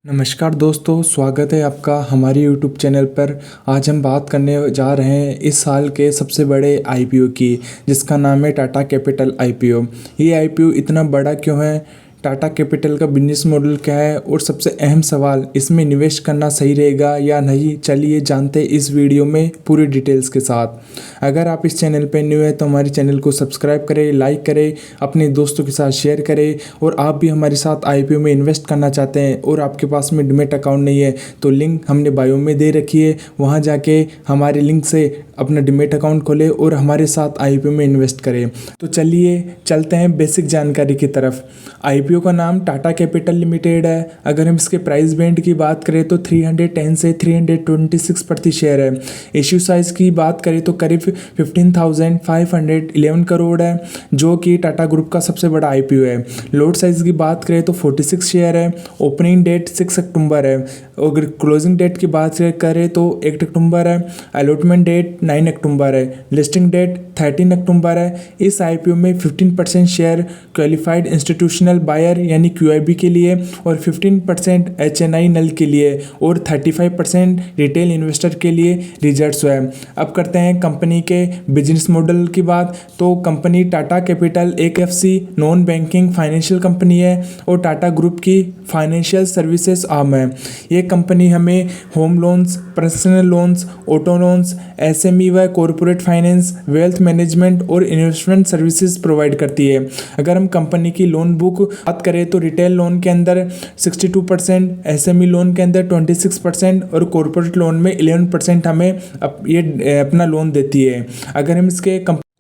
नमस्कार दोस्तों, स्वागत है आपका हमारे यूट्यूब चैनल पर। आज हम बात करने जा रहे हैं इस साल के सबसे बड़े आईपीओ की, जिसका नाम है टाटा कैपिटल आईपीओ। ये आईपीओ इतना बड़ा क्यों है, टाटा कैपिटल का बिजनेस मॉडल क्या है और सबसे अहम सवाल, इसमें निवेश करना सही रहेगा या नहीं, चलिए जानते हैं इस वीडियो में पूरी डिटेल्स के साथ। अगर आप इस चैनल पर न्यू है तो हमारे चैनल को सब्सक्राइब करें, लाइक करें, अपने दोस्तों के साथ शेयर करें। और आप भी हमारे साथ आईपीओ में इन्वेस्ट करना चाहते हैं और आपके पास में डीमैट अकाउंट नहीं है तो लिंक हमने बायो में दे रखी है, वहाँ जाके हमारे लिंक से अपना डीमैट अकाउंट खोलें और हमारे साथ आईपीओ में इन्वेस्ट करें। तो चलिए चलते हैं बेसिक जानकारी की तरफ। आईपीओ का नाम टाटा कैपिटल लिमिटेड है। अगर हम इसके प्राइस बैंड की बात करें तो 310 से 326 प्रति शेयर है। इश्यू साइज की बात करें तो करीब 15,511 करोड़ है, जो कि टाटा ग्रुप का सबसे बड़ा आईपीओ है। लोट साइज की बात करें तो 46 शेयर है। ओपनिंग डेट 6 अक्टूबर है। अगर क्लोजिंग डेट की बात करें तो 1 अक्टूबर है। अलॉटमेंट डेट 9 अक्टूबर है। लिस्टिंग डेट 13 अक्टूबर है। इस आईपीओ में 15% शेयर क्वालिफाइड इंस्टीट्यूशनल बायर यानी क्यूआईबी के लिए और 15% एचएनआई नल के लिए और 35% रिटेल इन्वेस्टर के लिए रिजर्व है। अब करते हैं कंपनी के बिजनेस मॉडल की बात। तो कंपनी टाटा कैपिटल एक FC non banking financial company है और टाटा ग्रुप की फाइनेंशियल सर्विसेज आर्म है। ये कंपनी हमें home loans, personal loans, auto loans, SME व कॉरपोरेट फाइनेंस, वेल्थ मैनेजमेंट और इन्वेस्टमेंट सर्विसेज प्रोवाइड करती है। अगर हम कंपनी की लोन बुक बात करें तो रिटेल लोन के अंदर 62%, एसएमई लोन के अंदर 26% और कॉरपोरेट लोन में 11% हमें ये अपना लोन देती है।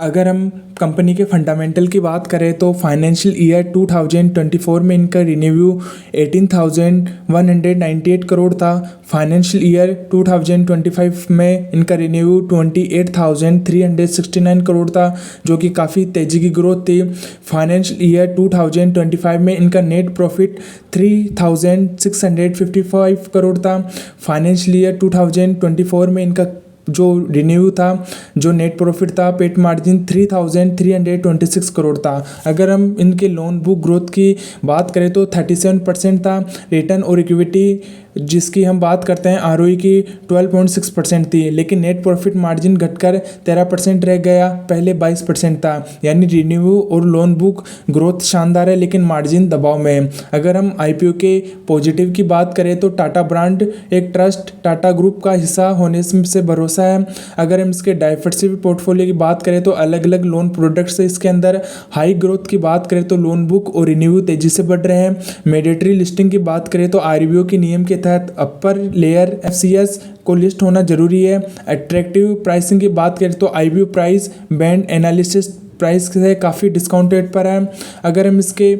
अगर हम कंपनी के फंडामेंटल की बात करें तो फाइनेंशियल ईयर 2024 में इनका रिन्यू 18,198 करोड़ था। फाइनेंशियल ईयर 2025 में इनका रिन्यू 28,369 करोड़ था, जो कि काफ़ी तेज़ी की ग्रोथ थी। फाइनेंशियल ईयर 2025 में इनका नेट प्रॉफिट 3,655 करोड़ था। फाइनेंशियल ईयर 2024 में इनका जो रिन्यू था, जो नेट प्रॉफिट था, पेट मार्जिन 3,326 करोड़ था। अगर हम इनके लोन बुक ग्रोथ की बात करें तो 37% था। रिटर्न और इक्विटी जिसकी हम बात करते हैं आरओई की 12.6% थी, लेकिन नेट प्रॉफिट मार्जिन घटकर 13% रह गया, पहले 22% था। यानी रिन्यू और लोन बुक ग्रोथ शानदार है लेकिन मार्जिन दबाव में है। अगर हम आईपीओ के पॉजिटिव की बात करें तो टाटा ब्रांड एक ट्रस्ट टाटा ग्रुप का हिस्सा होने से भरोसा है। अगर हम इसके डाइवर्सिफाइड पोर्टफोलियो की बात करें तो अलग अलग लोन प्रोडक्ट्स है इसके अंदर। हाई ग्रोथ की बात करें तो लोन बुक और रिन्यू तेजी से बढ़ रहे हैं। मैंडेटरी लिस्टिंग की बात करें तो आरबीओ के नियम के तहत अपर लेयर एफसीएस को लिस्ट होना जरूरी है। अट्रैक्टिव प्राइसिंग की बात करें तो IPO price band analysis price से काफ़ी डिस्काउंटेड पर है। अगर हम इसके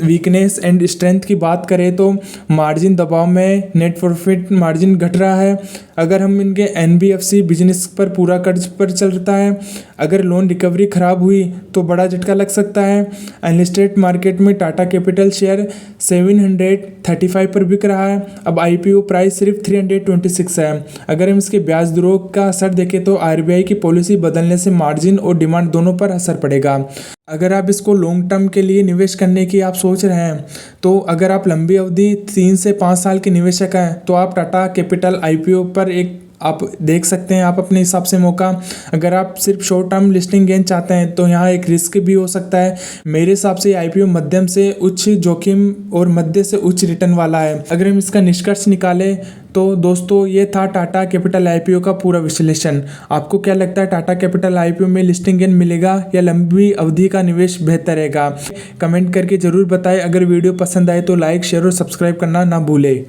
वीकनेस एंड स्ट्रेंथ की बात करें तो मार्जिन दबाव में, नेट प्रॉफिट मार्जिन घट रहा है। अगर हम इनके एनबीएफसी बिजनेस पर पूरा कर्ज पर चलता है। अगर लोन रिकवरी खराब हुई तो बड़ा झटका लग सकता है। अनलिस्टेड मार्केट में टाटा कैपिटल शेयर 735 पर बिक रहा है। अब आईपीओ प्राइस सिर्फ 326 है। अगर हम इसके ब्याज दरों का असर देखें तो आरबीआई की पॉलिसी बदलने से मार्जिन और डिमांड दोनों पर असर पड़ेगा। अगर आप इसको लॉन्ग टर्म के लिए निवेश करने की आप सोच रहे हैं तो अगर आप लंबी अवधि 3 से 5 साल के निवेशक हैं तो आप टाटा कैपिटल आईपीओ पर एक आप देख सकते हैं, आप अपने हिसाब से मौका। अगर आप सिर्फ शॉर्ट टर्म लिस्टिंग गेन चाहते हैं तो यहाँ एक रिस्क भी हो सकता है। मेरे हिसाब से आईपीओ मध्यम से उच्च जोखिम और मध्य से उच्च रिटर्न वाला है। अगर हम इसका निष्कर्ष निकालें तो दोस्तों ये था टाटा कैपिटल आईपीओ का पूरा विश्लेषण। आपको क्या लगता है, टाटा कैपिटल आईपीओ में लिस्टिंग गेन मिलेगा या लंबी अवधि का निवेश बेहतर रहेगा? कमेंट करके ज़रूर बताएं। अगर वीडियो पसंद आए तो लाइक, शेयर और सब्सक्राइब करना ना भूलें।